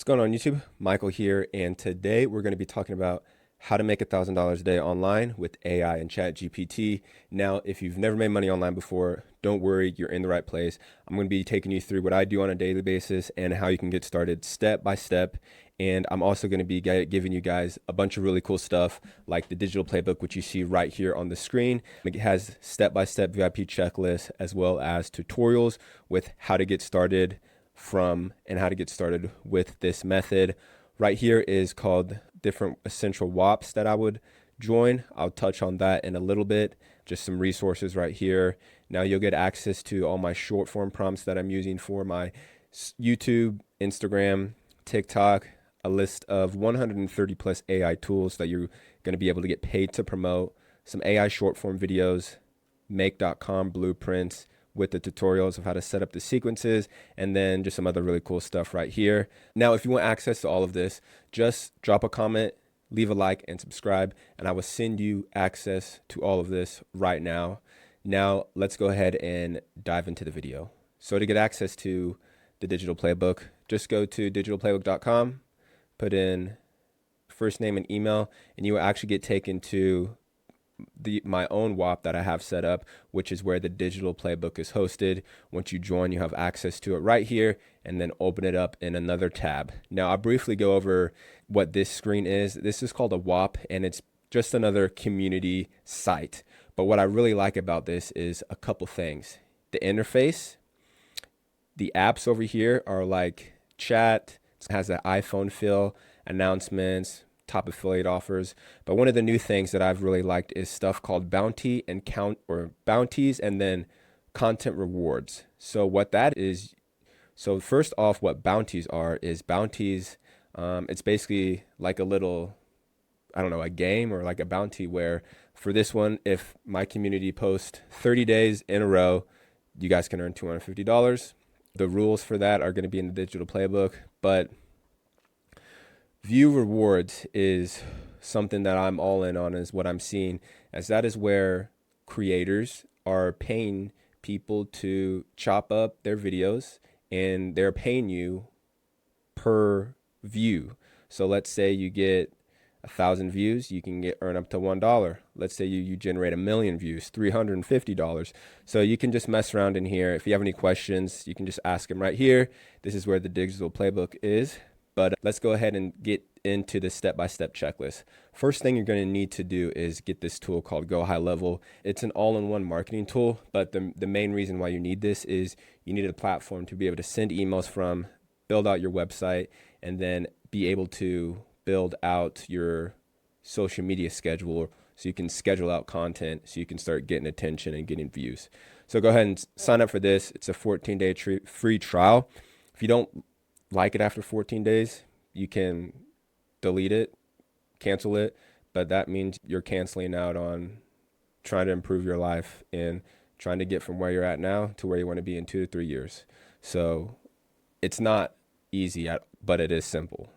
Going on YouTube? Michael here, and today we're going to be talking about how to make $1,000 a day online with AI and ChatGPT. Now, if you've never made money online before, don't worry, you're in the right place. I'm going to be taking you through what I do on a daily basis and how you can get started step by step. And I'm also going to be giving you guys a bunch of really cool stuff like the digital playbook, which you see right here on the screen. It has step-by-step VIP checklists as well as tutorials with how to get started from and how to get started with this method. Right here is called different essential WAPs that I would join. I'll touch on that in a little bit. Just some resources right here. Now you'll get access to all my short form prompts that I'm using for my YouTube, Instagram, TikTok, a list of 130 plus AI tools that you're going to be able to get paid to promote, some AI short form videos, make.com blueprints with the tutorials of how to set up the sequences, and then just some other really cool stuff right here. Now, if you want access to all of this, just drop a comment, leave a like, and subscribe, and I will send you access to all of this right now. Now, let's go ahead and dive into the video. So to get access to the digital playbook, just go to digitalplaybook.com, put in first name and email, and you will actually get taken to my own WAP that I have set up, which is where the digital playbook is hosted. Once you join, you have access to it right here, and then open it up in another tab. Now, I'll briefly go over what this screen is. This is called a WAP, and it's just another community site. But what I really like about this is a couple things. The interface, the apps over here are like chat, it has an iPhone feel, announcements, top affiliate offers. But one of the new things that I've really liked is stuff called bounty and bounties and then content rewards. So what that is, so first off, what bounties are is bounties. It's basically like a little, I don't know, a game or like a bounty where for this one, if my community posts 30 days in a row, you guys can earn $250. The rules for that are going to be in the digital playbook, but view rewards is something that I'm all in on, is what I'm seeing, as that is where creators are paying people to chop up their videos, and they're paying you per view. So let's say you get 1,000 views, you can earn up to $1. Let's say you generate 1,000,000 views, $350. So you can just mess around in here. If you have any questions, you can just ask them right here. This is where the digital playbook is. But let's go ahead and get into the step-by-step checklist. First thing you're going to need to do is get this tool called Go High Level. It's an all-in-one marketing tool, but the main reason why you need this is you need a platform to be able to send emails from, build out your website, and then be able to build out your social media schedule so you can schedule out content so you can start getting attention and getting views. So go ahead and sign up for this. It's a 14-day free trial. If you don't like it after 14 days, you can delete it, cancel it, but that means you're canceling out on trying to improve your life and trying to get from where you're at now to where you want to be in 2 to 3 years. So it's not easy, but it is simple.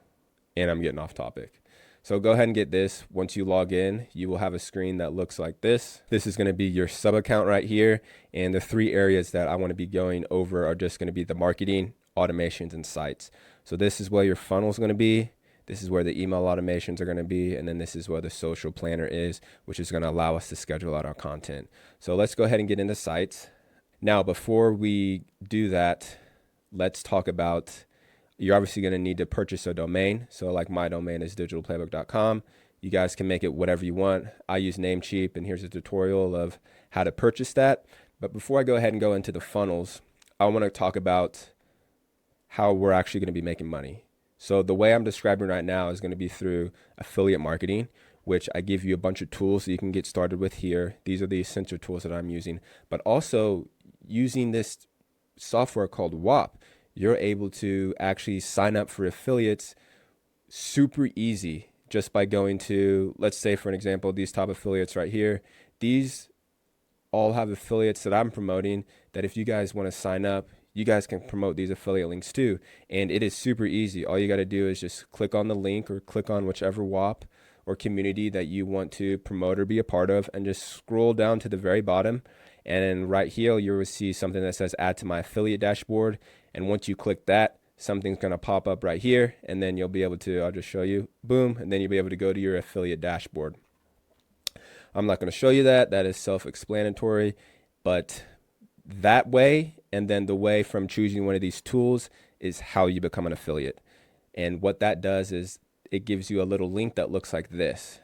And I'm getting off topic. So go ahead and get this. Once you log in, you will have a screen that looks like this. This is going to be your sub account right here. And the 3 areas that I want to be going over are just going to be the marketing, automations, and sites. So this is where your funnel is going to be. This is where the email automations are going to be. And then this is where the social planner is, which is going to allow us to schedule out our content. So let's go ahead and get into sites. Now, before we do that, let's talk about, you're obviously going to need to purchase a domain. So like my domain is digitalplaybook.com. You guys can make it whatever you want. I use Namecheap, and here's a tutorial of how to purchase that. But before I go ahead and go into the funnels, I want to talk about how we're actually going to be making money. So the way I'm describing right now is going to be through affiliate marketing, which I give you a bunch of tools that you can get started with here. These are the essential tools that I'm using, but also using this software called WAP, you're able to actually sign up for affiliates super easy just by going to, let's say for an example, these top affiliates right here. These all have affiliates that I'm promoting that if you guys want to sign up, you guys can promote these affiliate links too. And it is super easy. All you got to do is just click on the link or click on whichever WAP or community that you want to promote or be a part of, and just scroll down to the very bottom. And then right here, you will see something that says add to my affiliate dashboard. And once you click that, something's going to pop up right here, and then you'll be able to, I'll just show you, boom, and then you'll be able to go to your affiliate dashboard. I'm not going to show you that. That is self-explanatory, but that way, and then the way from choosing one of these tools is how you become an affiliate. And what that does is it gives you a little link that looks like this.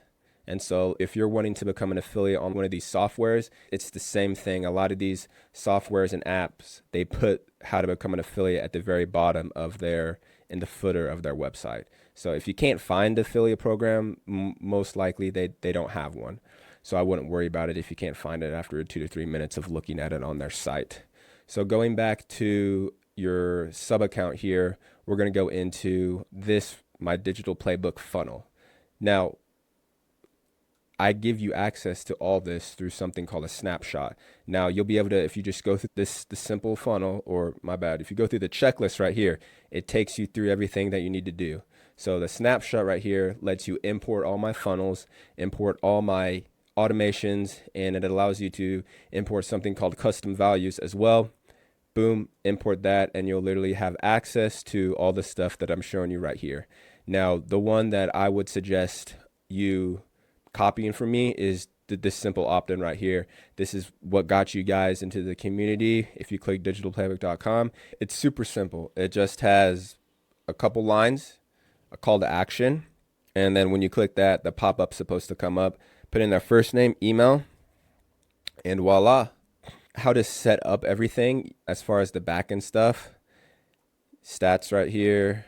And so if you're wanting to become an affiliate on one of these softwares, it's the same thing. A lot of these softwares and apps, they put how to become an affiliate at the very bottom of in the footer of their website. So if you can't find the affiliate program, most likely they don't have one. So I wouldn't worry about it if you can't find it after 2 to 3 minutes of looking at it on their site. So going back to your sub account here, we're going to go into my digital playbook funnel. Now, I give you access to all this through something called a snapshot. Now, you'll be able to, if you just go through the simple funnel, if you go through the checklist right here, it takes you through everything that you need to do. So the snapshot right here lets you import all my funnels, import all my automations, and it allows you to import something called custom values as well. Boom, import that, and you'll literally have access to all the stuff that I'm showing you right here. Now, the one that I would suggest you copying from me is this simple opt-in right here. This is what got you guys into the community. If you click digitalplaybook.com, it's super simple. It just has a couple lines, a call to action, and then when you click that, the pop-up's supposed to come up. Put in their first name, email, and voila. How to set up everything as far as the backend stuff. Stats right here.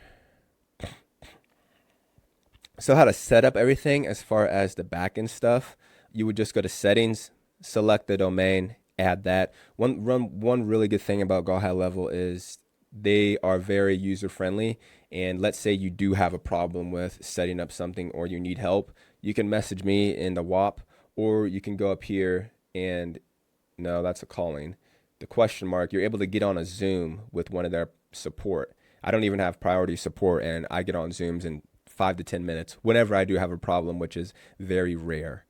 So how to set up everything as far as the backend stuff, you would just go to settings, select the domain, add that. One really good thing about Go High Level is they are very user friendly. And let's say you do have a problem with setting up something or you need help, you can message me in the WAP, or you can go up here and no, that's a calling. The question mark, you're able to get on a Zoom with one of their support. I don't even have priority support, and I get on Zooms in 5 to 10 minutes whenever I do have a problem, which is very rare.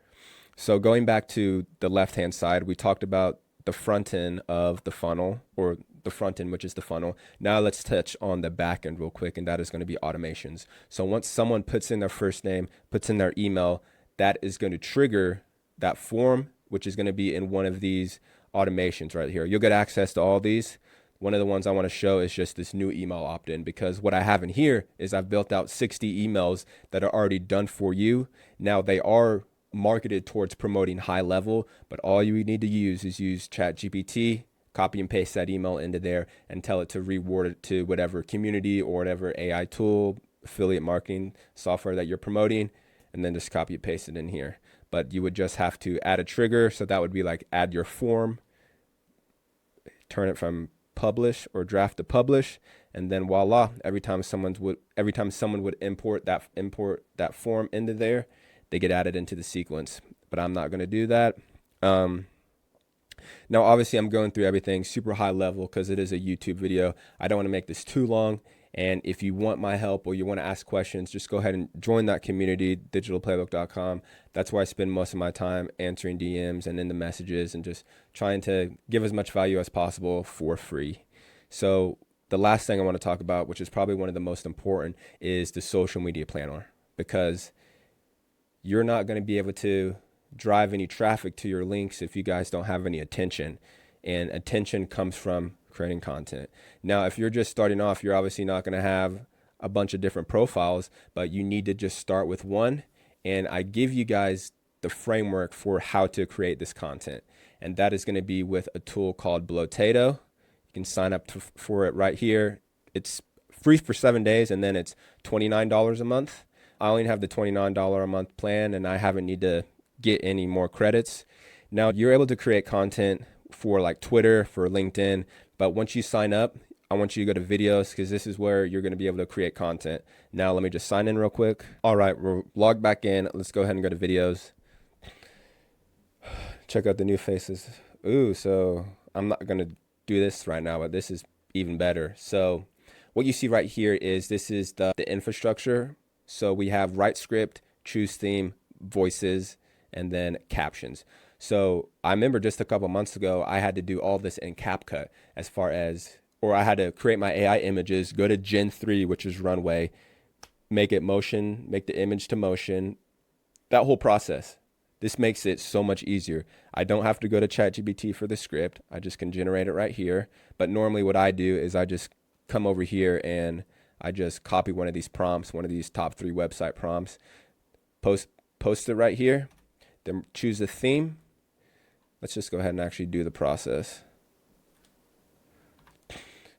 So going back to the left-hand side, we talked about the front end of the funnel, or the front end, which is the funnel. Now let's touch on the back end real quick, and that is going to be automations. So once someone puts in their first name, puts in their email, that is going to trigger that form, which is going to be in one of these automations right here. You'll get access to all these. One of the ones I want to show is just this new email opt-in, because what I have in here is I've built out 60 emails that are already done for you. Now they are marketed towards promoting high level, but all you need to use is use ChatGPT, copy and paste that email into there and tell it to reward it to whatever community or whatever AI tool, affiliate marketing software that you're promoting, and then just copy and paste it in here. But you would just have to add a trigger. So that would be like add your form, turn it from publish or draft to publish, and then voila, every time someone would import that form into there, they get added into the sequence. But I'm not going to do that. Now, obviously, I'm going through everything super high level because it is a YouTube video. I don't want to make this too long. And if you want my help or you want to ask questions, just go ahead and join that community, digitalplaybook.com. That's where I spend most of my time answering DMs and in the messages and just trying to give as much value as possible for free. So the last thing I want to talk about, which is probably one of the most important, is the social media planner, because you're not going to be able to drive any traffic to your links if you guys don't have any attention. And attention comes from creating content. Now, if you're just starting off, you're obviously not going to have a bunch of different profiles, but you need to just start with one. And I give you guys the framework for how to create this content. And that is going to be with a tool called Blotato. You can sign up for it right here. It's free for 7 days, and then it's $29 a month. I only have the $29 a month plan, and I haven't need to get any more credits. Now, you're able to create content for like Twitter, for LinkedIn, but once you sign up, I want you to go to videos, because this is where you're going to be able to create content. Now, let me just sign in real quick. All right, we're logged back in. Let's go ahead and go to videos. Check out the new faces. Ooh, so I'm not going to do this right now, but this is even better. So what you see right here is this is the infrastructure. So we have write script, choose theme, voices, and then captions. So I remember just a couple months ago, I had to do all this in CapCut as far as or I had to create my AI images, go to Gen 3, which is runway, make it motion, make the image to motion, that whole process. This makes it so much easier. I don't have to go to ChatGPT for the script. I just can generate it right here. But normally what I do is I just come over here and I just copy one of these prompts, one of these top 3 website prompts, post it right here, then choose a theme. Let's just go ahead and actually do the process.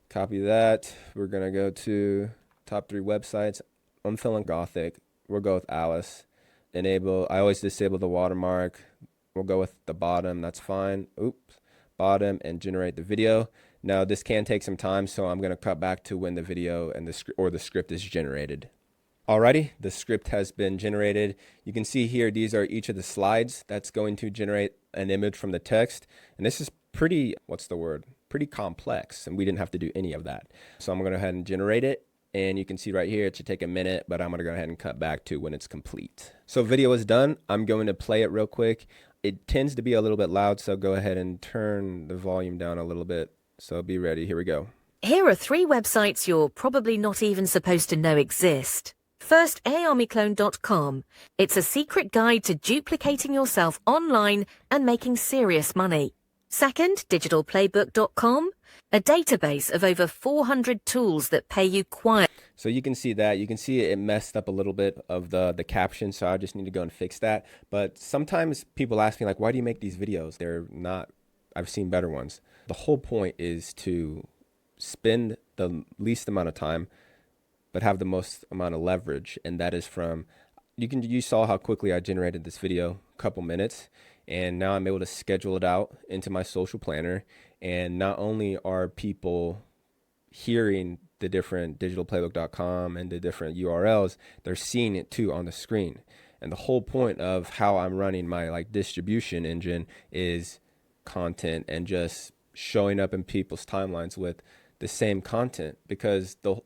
Copy that. We're going to go to top 3 websites. I'm feeling gothic. We'll go with Alice. Enable. I always disable the watermark. We'll go with the bottom. That's fine. Oops. Bottom, and generate the video. Now this can take some time, so I'm going to cut back to when the video and the script is generated. Alrighty, the script has been generated. You can see here, these are each of the slides that's going to generate an image from the text. And this is pretty, pretty complex, and we didn't have to do any of that. So I'm going to go ahead and generate it. And you can see right here, it should take a minute, but I'm going to go ahead and cut back to when it's complete. So video is done. I'm going to play it real quick. It tends to be a little bit loud, so go ahead and turn the volume down a little bit. So be ready. Here we go. Here are 3 websites you're probably not even supposed to know exist. First, aarmyclone.com. It's a secret guide to duplicating yourself online and making serious money. Second, digitalplaybook.com. A database of over 400 tools that pay you quiet. So you can see that. You can see it messed up a little bit of the caption, so I just need to go and fix that. But sometimes people ask me, like, why do you make these videos? They're not, I've seen better ones. The whole point is to spend the least amount of time, but have the most amount of leverage. And that is from, you saw how quickly I generated this video, a couple minutes. And now I'm able to schedule it out into my social planner. And not only are people hearing the different digitalplaybook.com and the different URLs, they're seeing it too on the screen. And the whole point of how I'm running my distribution engine is content and just showing up in people's timelines with the same content, because the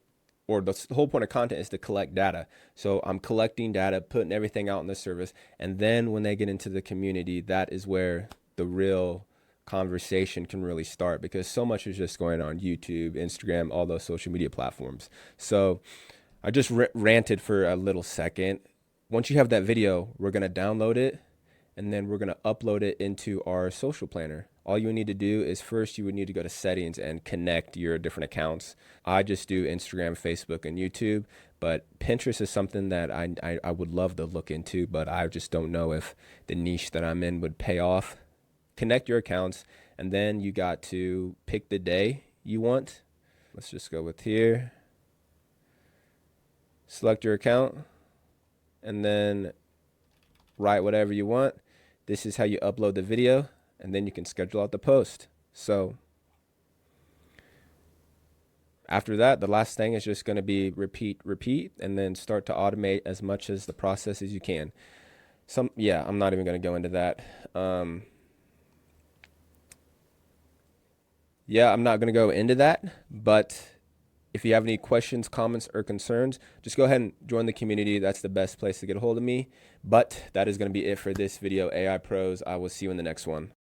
whole point of content is to collect data. So I'm collecting data, putting everything out in the service. And then when they get into the community, that is where the real conversation can really start, because so much is just going on YouTube, Instagram, all those social media platforms. So I just ranted for a little second. Once you have that video, we're going to download it, and then we're going to upload it into our social planner. All you need to do is first you would need to go to settings and connect your different accounts. I just do Instagram, Facebook, and YouTube, but Pinterest is something that I would love to look into, but I just don't know if the niche that I'm in would pay off. Connect your accounts, and then you got to pick the day you want. Let's just go with here. Select your account, and then write whatever you want. This is how you upload the video, and then you can schedule out the post. So after that, the last thing is just going to be repeat, and then start to automate as much as the process as you can. I'm not even going to go into that. I'm not going to go into that, but if you have any questions, comments, or concerns, just go ahead and join the community. That's the best place to get a hold of me. But that is going to be it for this video, AI Pros. I will see you in the next one.